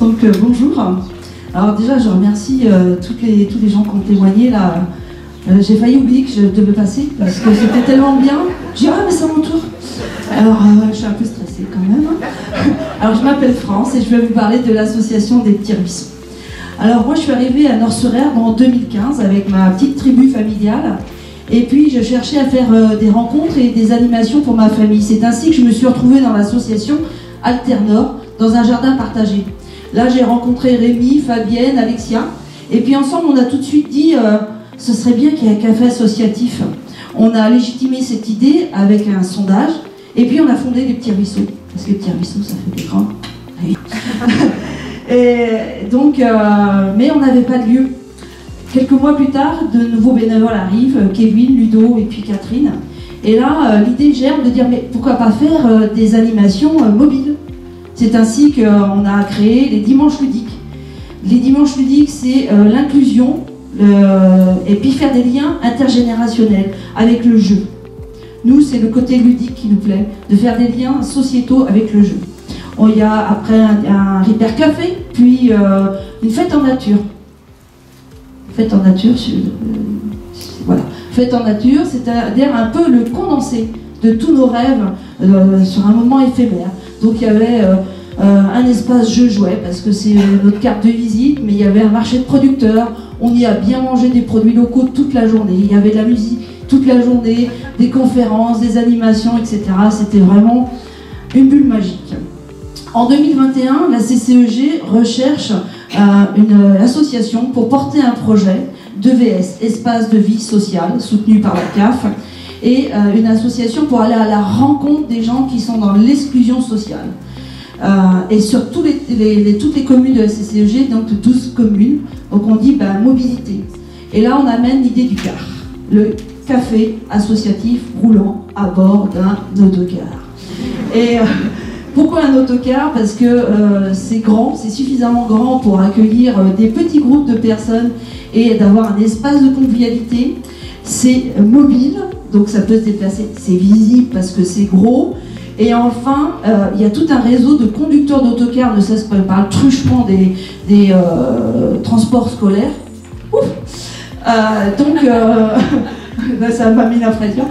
Donc bonjour. Alors déjà je remercie tous les gens qui ont témoigné là. J'ai failli oublier que je devais passer parce que c'était tellement bien. J'ai dit ah mais c'est mon tour. Alors je suis un peu stressée quand même. Alors je m'appelle France et je vais vous parler de l'association des petits ruisseaux. Alors moi je suis arrivée à Nord-sur-Herbe en 2015 avec ma petite tribu familiale. Et puis je cherchais à faire des rencontres et des animations pour ma famille. C'est ainsi que je me suis retrouvée dans l'association Alternor, dans un jardin partagé. Là j'ai rencontré Rémi, Fabienne, Alexia. Et puis ensemble on a tout de suite dit ce serait bien qu'il y ait un café associatif. On a légitimé cette idée avec un sondage. Et puis on a fondé les petits ruisseaux. Parce que les petits ruisseaux ça fait des grands. Oui. Et donc, mais on n'avait pas de lieu. Quelques mois plus tard, de nouveaux bénévoles arrivent, Kevin, Ludo et puis Catherine. Et là, l'idée germe de dire mais pourquoi pas faire des animations mobiles. C'est ainsi qu'on a créé les dimanches ludiques. Les dimanches ludiques, c'est l'inclusion et puis faire des liens intergénérationnels avec le jeu. Nous, c'est le côté ludique qui nous plaît, de faire des liens sociétaux avec le jeu. Il y a après un Ripper Café, puis une fête en nature. Fête en nature, voilà. Fête en nature, c'est-à-dire un peu le condensé de tous nos rêves sur un moment éphémère. Donc il y avait un espace jeu-jouet, parce que c'est notre carte de visite, mais il y avait un marché de producteurs, on y a bien mangé des produits locaux toute la journée, il y avait de la musique toute la journée, des conférences, des animations, etc. C'était vraiment une bulle magique. En 2021, la CCEG recherche une association pour porter un projet d'EVS, Espace de vie sociale, soutenu par la CAF, et une association pour aller à la rencontre des gens qui sont dans l'exclusion sociale. Et sur toutes les communes de la CCEG, donc 12 communes, donc on dit mobilité. Et là on amène l'idée du car, le café associatif roulant à bord d'un autocar. Et pourquoi un autocar? Parce que c'est grand, c'est suffisamment grand pour accueillir des petits groupes de personnes et d'avoir un espace de convivialité. C'est mobile, donc ça peut se déplacer, c'est visible parce que c'est gros. Et enfin, il y a tout un réseau de conducteurs d'autocars, ne serait-ce que par le truchement des transports scolaires. Ouf donc, ça m'a mis la pression.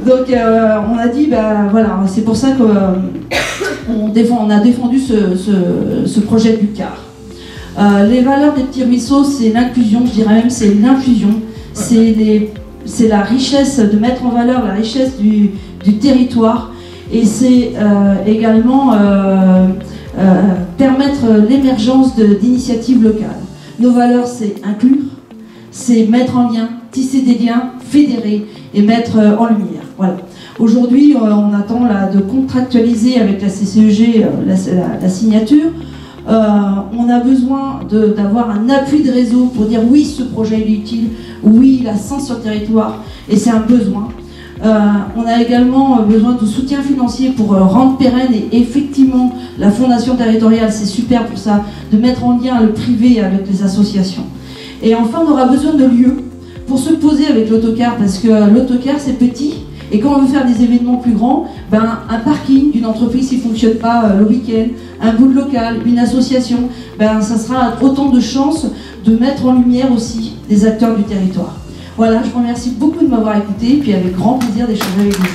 Donc on a dit, voilà, c'est pour ça qu'on a défendu ce projet du car. Les valeurs des petits ruisseaux, c'est l'inclusion, je dirais même c'est l'infusion, c'est la richesse, de mettre en valeur la richesse du territoire, et c'est également permettre l'émergence d'initiatives locales. Nos valeurs, c'est inclure, c'est mettre en lien, tisser des liens, fédérer et mettre en lumière. Voilà. Aujourd'hui, on attend là, de contractualiser avec la CCEG la signature. On a besoin d'avoir un appui de réseau pour dire oui, ce projet est utile, oui, il a sens sur le territoire, et c'est un besoin. On a également besoin de soutien financier pour rendre pérenne, et effectivement, la fondation territoriale, c'est super pour ça, de mettre en lien le privé avec les associations. Et enfin, on aura besoin de lieux pour se poser avec l'autocar, parce que l'autocar, c'est petit. Et quand on veut faire des événements plus grands, un parking d'une entreprise qui ne fonctionne pas le week-end, un bout de local, une association, ça sera autant de chances de mettre en lumière aussi des acteurs du territoire. Voilà, je vous remercie beaucoup de m'avoir écouté, et puis avec grand plaisir d'échanger avec vous.